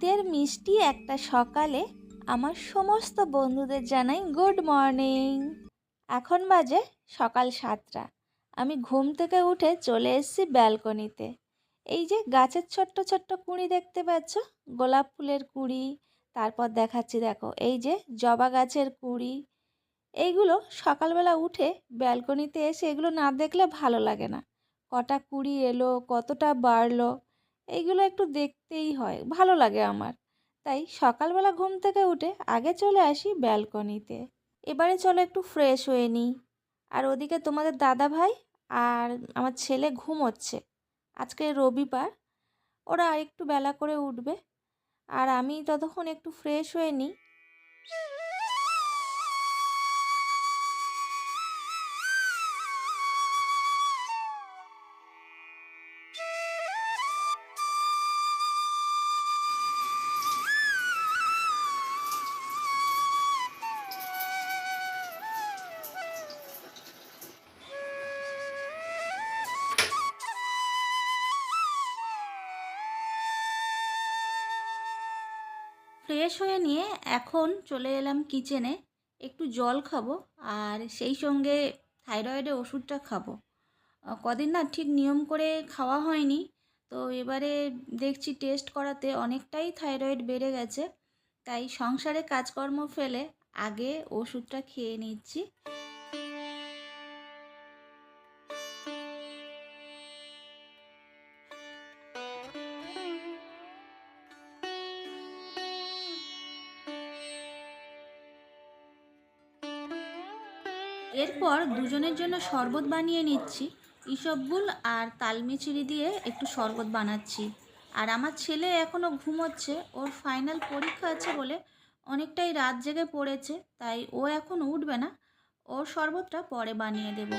শীতের মিষ্টি একটা সকালে আমার সমস্ত বন্ধুদের জানাই গুড মর্নিং। এখন বাজে সকাল 7টা। আমি ঘুম থেকে উঠে চলে এসেছি ব্যালকনিতে। এই যে গাছের ছোট্ট ছোট্ট কুঁড়ি দেখতে পাচ্ছ, গোলাপ ফুলের কুঁড়ি। তারপর দেখাচ্ছি, দেখো এই যে জবা গাছের কুঁড়ি। এইগুলো সকালবেলা উঠে ব্যালকনিতে এসে এগুলো না দেখলে ভালো লাগে না। কটা কুঁড়ি এলো, কতটা বাড়লো, এইগুলো একটু দেখতেই হয়, ভালো লাগে আমার। তাই সকালবেলা ঘুম থেকে উঠে আগে চলে আসি ব্যালকনিতে। এবারে চলো একটু ফ্রেশ হয়ে নিই। আর ওদিকে তোমাদের দাদা ভাই আর আমার ছেলে ঘুমোচ্ছে। আজকে রবিবার, ওরা আরেকটু বেলা করে উঠবে। আর আমি ততক্ষণ একটু ফ্রেশ হয়ে নিই। ফ্রেশ হয়ে নিয়ে এখন চলে এলাম কিচেনে। একটু জল খাবো, আর সেই সঙ্গে থাইরয়েডের ওষুধটা খাবো। কদিন না ঠিক নিয়ম করে খাওয়া হয়নি, তো এবারে দেখছি টেস্ট করাতে অনেকটাই থাইরয়েড বেড়ে গেছে। তাই সংসারে কাজকর্ম ফেলে আগে ওষুধটা খেয়ে নিচ্ছি। এরপর দুজনের জন্য শরবত বানিয়ে নিচ্ছি। ইসবগুল আর তালমিছরি দিয়ে একটু শরবত বানাচ্ছি। আর আমার ছেলে এখনও ঘুমোচ্ছে, ওর ফাইনাল পরীক্ষা আছে বলে অনেকটাই রাত জেগে পড়েছে, তাই ও এখন উঠবে না। ওর শরবতটা পরে বানিয়ে দেব।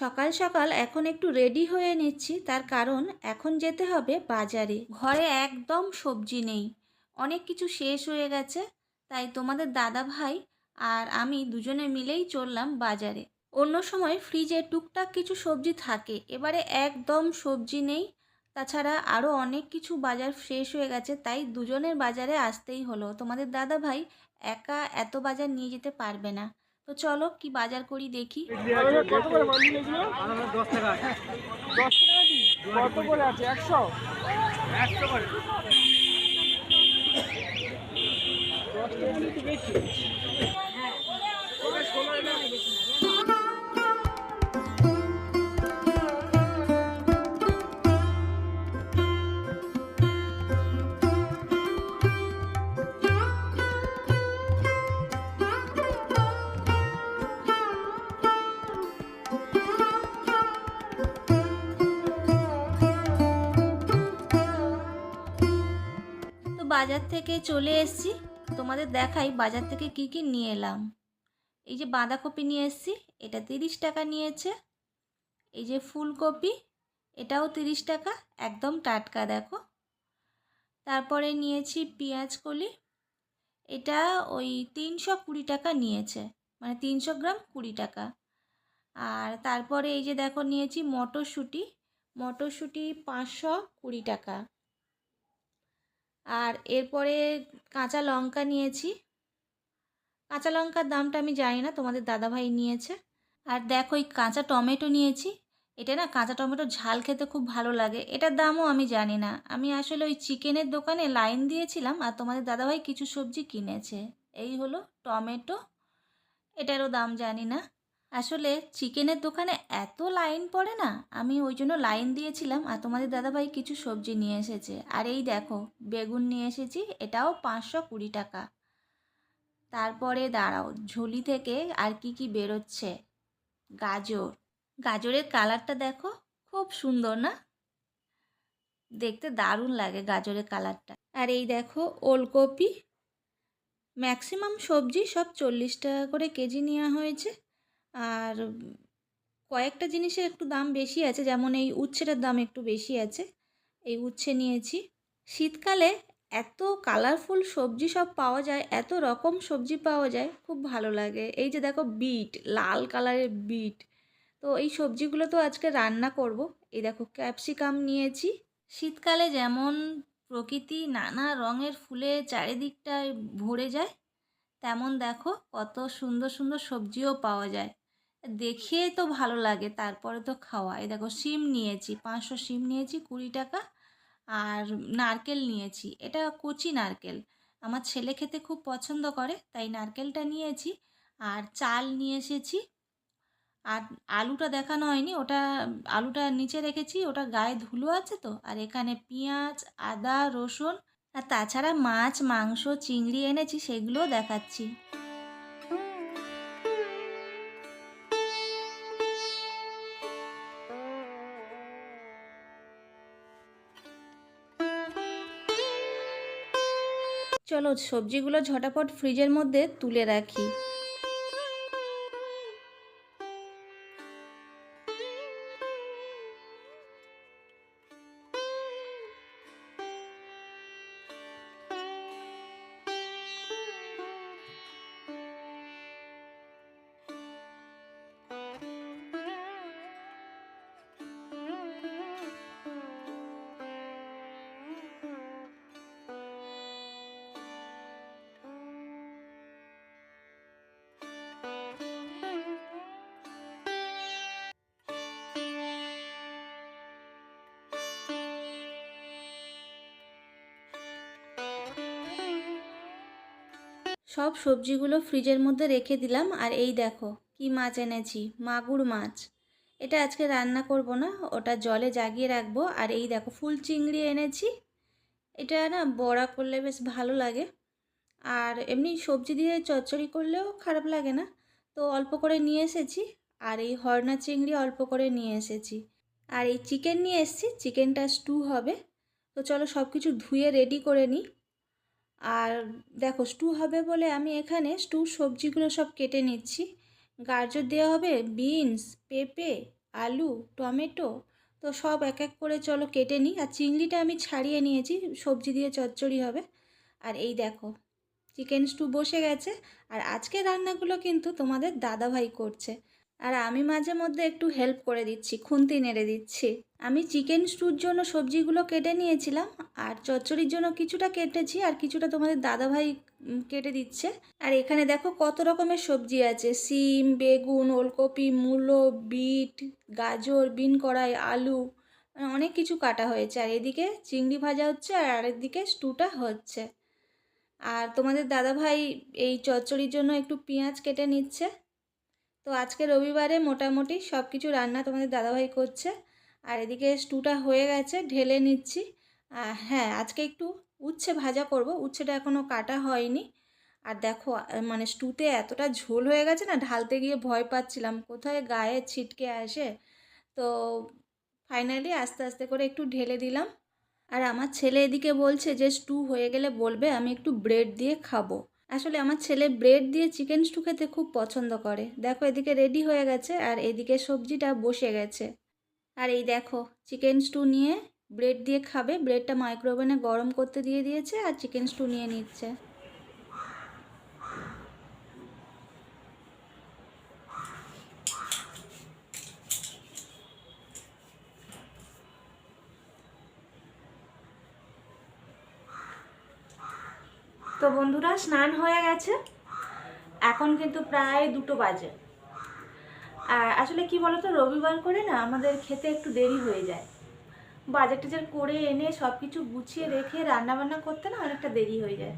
সকাল সকাল এখন একটু রেডি হয়ে নিচ্ছি, তার কারণ এখন যেতে হবে বাজারে। ঘরে একদম সবজি নেই, অনেক কিছু শেষ হয়ে গেছে। তাই তোমাদের দাদা ভাই আর আমি দুজনে মিলেই চললাম বাজারে। অন্য সময় ফ্রিজে টুকটাক কিছু সবজি থাকে, এবারে একদম সবজি নেই। তাছাড়া আরও অনেক কিছু বাজার শেষ হয়ে গেছে, তাই দুজনের বাজারে আসতেই হলো। তোমাদের দাদা ভাই একা এত বাজার নিয়ে যেতে পারবে না। তো চলো কি বাজার করি দেখি। কত করে বান্ডিল এগুলো? 10 টাকা। 10 টাকা কি? কত করে আছে? 100? 100 করে। 10 টাকা একটু বেশি। তো বাজার থেকে চলে এসেছি, তোমাদের দেখাই বাজার থেকে কি কি নিয়ে এলাম। এই যে বাঁধাকপি নিয়ে এসেছি, এটা 30 টাকা নিয়েছে। এই যে ফুলকপি, এটাও 30 টাকা, একদম টাটকা দেখো। তারপরে নিয়েছি পেঁয়াজ কলি, এটা ওই 320 টাকা নিয়েছে, মানে 300 গ্রাম 20 টাকা। আর তারপরে এই যে দেখো নিয়েছি মটরশুঁটি, মটরশুঁটি 520 টাকা। আর এরপরে কাঁচা লঙ্কা নিয়েছি, কাঁচা লঙ্কার দামটা আমি জানি না, তোমাদের দাদাভাই নিয়েছে। আর দেখো এই কাঁচা টমেটো নিয়েছি, এটা না কাঁচা টমেটো ঝাল খেতে খুব ভালো লাগে, এটার দামও আমি জানি না। আমি আসলে ওই চিকেনের দোকানে লাইন দিয়েছিলাম, আর তোমাদের দাদাভাই কিছু সবজি কিনেছে। এই হলো টমেটো, এটারও দাম জানি না। আসলে চিকেনের দোকানে এত লাইন পড়ে না, আমি ওই জন্য লাইন দিয়েছিলাম, আর তোমাদের দাদাভাই কিছু সবজি নিয়ে এসেছে। আর এই দেখো বেগুন নিয়ে এসেছি, এটাও 520 টাকা। তারপরে দাঁড়াও, ঝুলি থেকে আর কি কি বেরোচ্ছে। গাজর, গাজরের কালারটা দেখো, খুব সুন্দর না? দেখতে দারুণ লাগে গাজরের কালারটা। আর এই দেখো ওলকপি, ম্যাক্সিমাম সবজি সব 40 টাকা করে কেজি নেওয়া হয়েছে। আর কয়েকটা জিনিসের একটু দাম বেশি আছে, যেমন এই উচ্ছেটার দাম একটু বেশি আছে, এই উচ্ছে নিয়েছি। শীতকালে এত কালারফুল সবজি সব পাওয়া যায়, এত রকম সবজি পাওয়া যায়, খুব ভালো লাগে। এই যে দেখো বিট, লাল কালারের বিট, তো এই সবজিগুলো তো আজকে রান্না করব। এই দেখো ক্যাপসিকাম নিয়েছি। শীতকালে যেমন প্রকৃতি নানা রঙের ফুলে চারিদিকটায় ভরে যায়, তেমন দেখো কত সুন্দর সুন্দর সবজিও পাওয়া যায়। দেখিয়েই তো ভালো লাগে, তারপরে তো খাওয়া। এই দেখো শিম নিয়েছি, 500 শিম নিয়েছি 20 টাকা। আর নারকেল নিয়েছি, এটা কচি নারকেল, আমার ছেলে খেতে খুব পছন্দ করে তাই নারকেলটা নিয়েছি। আর চাল নিয়ে এসেছি। আর আলুটা দেখানো হয়নি, ওটা আলুটা নিচে রেখেছি, ওটা গায়ে ধুলো আছে তো। আর এখানে পেঁয়াজ, আদা, রসুন, আর তাছাড়া মাছ, মাংস, চিংড়ি এনেছি, সেগুলোও দেখাচ্ছি। চলো সবজিগুলো ঝটাপট ফ্রিজের মধ্যে তুলে রাখি। সব সবজিগুলো ফ্রিজের মধ্যে রেখে দিলাম। আর এই দেখো কি মাছ এনেছি, মাগুর মাছ। এটা আজকে রান্না করব না, ওটা জলে জাগিয়ে রাখবো। আর এই দেখো ফুল চিংড়ি এনেছি, এটা না বড়া করলে বেশ ভালো লাগে। আর এমনি সবজি দিয়ে চচ্চড়ি করলেও খারাপ লাগে না, তো অল্প করে নিয়ে এসেছি। আর এই হরনা চিংড়ি অল্প করে নিয়ে এসেছি। আর এই চিকেন নিয়ে এসেছি, চিকেনটা স্টু হবে। তো চলো সব কিছু ধুয়ে রেডি করে নিই। আর দেখো স্টু হবে বলে আমি এখানে স্টুর সবজিগুলো সব কেটে নিচ্ছি। গাজর দেওয়া হবে, বিনস, পেঁপে, আলু, টমেটো, তো সব এক এক করে চলো কেটে নিই। আর চিংড়িটা আমি ছাড়িয়ে নিয়েছি, সবজি দিয়ে চচ্চড়ি হবে। আর এই দেখো চিকেন স্টু বসে গেছে। আর আজকে রান্নাগুলো কিন্তু তোমাদের দাদাভাই করছে, আর আমি মাঝে মধ্যে একটু হেল্প করে দিচ্ছি, খুন্তি নেড়ে দিচ্ছি। আমি চিকেন স্টুর জন্য সবজিগুলো কেটে নিয়েছিলাম, আর চচ্চড়ির জন্য কিছুটা কেটেছি, আর কিছুটা তোমাদের দাদাভাই কেটে দিচ্ছে। আর এখানে দেখো কত রকমের সবজি আছে, সিম, বেগুন, ওলকপি, মূলো, বিট, গাজর, বিন কড়াই, আলু, মানে অনেক কিছু কাটা হয়েছে। আর এদিকে চিংড়ি ভাজা হচ্ছে, আর আরেকদিকে স্টুটা হচ্ছে। আর তোমাদের দাদাভাই এই চচ্চড়ির জন্য একটু পেঁয়াজ কেটে নিচ্ছে। তো আজকে রবিবারে মোটামুটি সব কিছু রান্না তোমাদের দাদাভাই করছে। আর এদিকে স্টুটা হয়ে গেছে, ঢেলে নিচ্ছি। হ্যাঁ, আজকে একটু উচ্ছে ভাজা করব, উচ্ছেটা এখনও কাটা হয়নি। আর দেখো মানে স্টুতে এতটা ঝোল হয়ে গেছে না, ঢালতে গিয়ে ভয় পাচ্ছিলাম কোথায় গায়ে ছিটকে আসে। তো ফাইনালি আস্তে আস্তে করে একটু ঢেলে দিলাম। আর আমার ছেলে এদিকে বলছে যে স্টু হয়ে গেলে বলবে, আমি একটু ব্রেড দিয়ে খাবো। আসলে আমার ছেলে ব্রেড দিয়ে চিকেন স্টু খেতে খুব পছন্দ করে। দেখো এদিকে রেডি হয়ে গেছে, আর এদিকে সবজিটা বসে গেছে। আর এই দেখো চিকেন স্টু নিয়ে ব্রেড দিয়ে খাবে, ব্রেডটা মাইক্রোওভেনে গরম করতে দিয়ে দিয়েছে, আর চিকেন স্টু নিয়ে নিচ্ছে। তো বন্ধুরা স্নান হয়ে গেছে, এখন কিন্তু প্রায় 2টো বাজে। আর আসলে কি বলতো, রবিবার করে না আমাদের খেতে একটু দেরি হয়ে যায়। বাজার টাজার করে এনে সব কিছু গুছিয়ে রেখে রান্নাবান্না করতে না অনেকটা দেরি হয়ে যায়।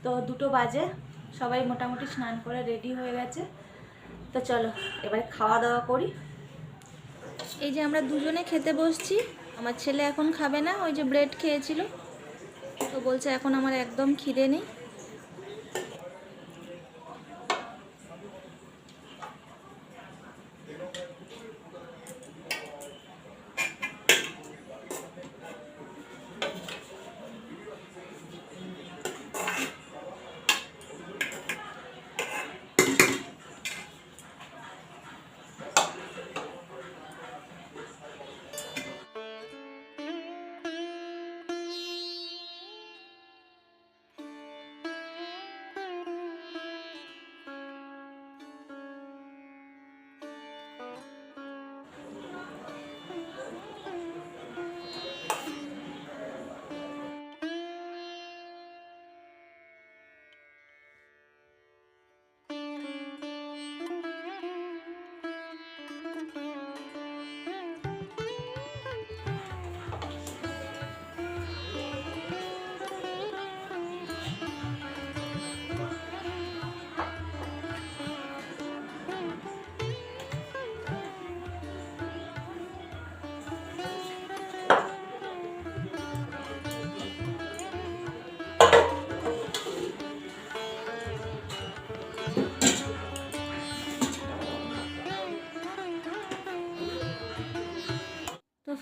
তো 2টো বাজে, সবাই মোটামুটি স্নান করে রেডি হয়ে গেছে। তো চলো এবারে খাওয়া দাওয়া করি। এই যে আমরা দুজনে খেতে বসছি। আমার ছেলে এখন খাবে না, ওই যে ব্রেড খেয়েছিল, তো বলছে এখন আমার একদম খিদে নেই।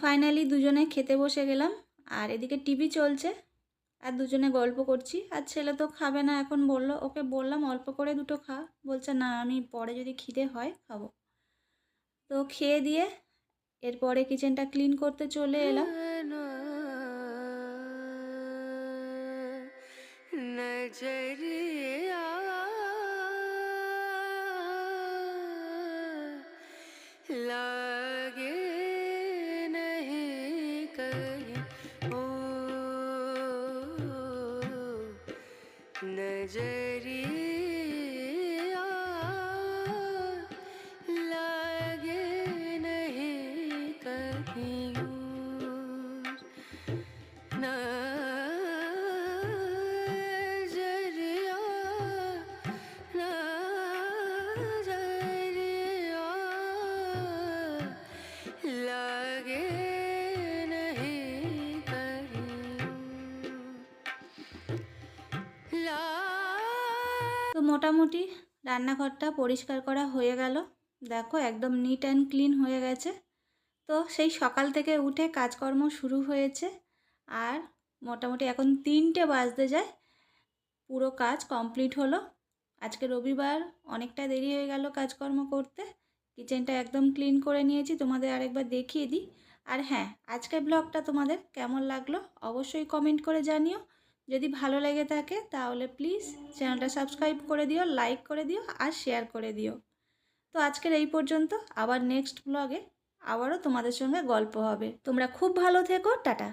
ফাইনালি দুজনে খেতে বসে গেলাম, আর এদিকে টিভি চলছে আর দুজনে গল্প করছি। আর ছেলে তো খাবে না এখন, বললো, ওকে বললাম অল্প করে দুটো খা, বলছে না আমি পরে যদি খিদে হয় খাবো। তো খেয়ে দিয়ে এরপরে কিচেনটা ক্লিন করতে চলে এলাম। नजरिया लागे नहीं कहीं ओ नजरिया लागे नहीं कहीं और नजरिया नजरिया लागे नहीं कहीं ला তো মোটামুটি রান্নাঘরটা পরিষ্কার করা হয়ে গেল। দেখো একদম নিট অ্যান্ড ক্লিন হয়ে গেছে। তো সেই সকাল থেকে উঠে কাজকর্ম শুরু হয়েছে, আর মোটামুটি এখন 3টে বাজতে যায়, পুরো কাজ কমপ্লিট হলো। আজকে রবিবার, অনেকটা দেরি হয়ে গেল কাজকর্ম করতে। কিচেনটা একদম ক্লিন করে নিয়েছি, তোমাদের আরেকবার দেখিয়ে দিই। আর হ্যাঁ, আজকের ব্লগটা তোমাদের কেমন লাগলো অবশ্যই কমেন্ট করে জানিও। যদি ভালো লেগে থাকে তাহলে প্লিজ চ্যানেলটা সাবস্ক্রাইব করে দিও, লাইক করে দিও আর শেয়ার করে দিও। তো আজকের এই পর্যন্ত, আবার নেক্সট ব্লগে আবারও তোমাদের সঙ্গে গল্প হবে। তোমরা খুব ভালো থেকো, টাটা।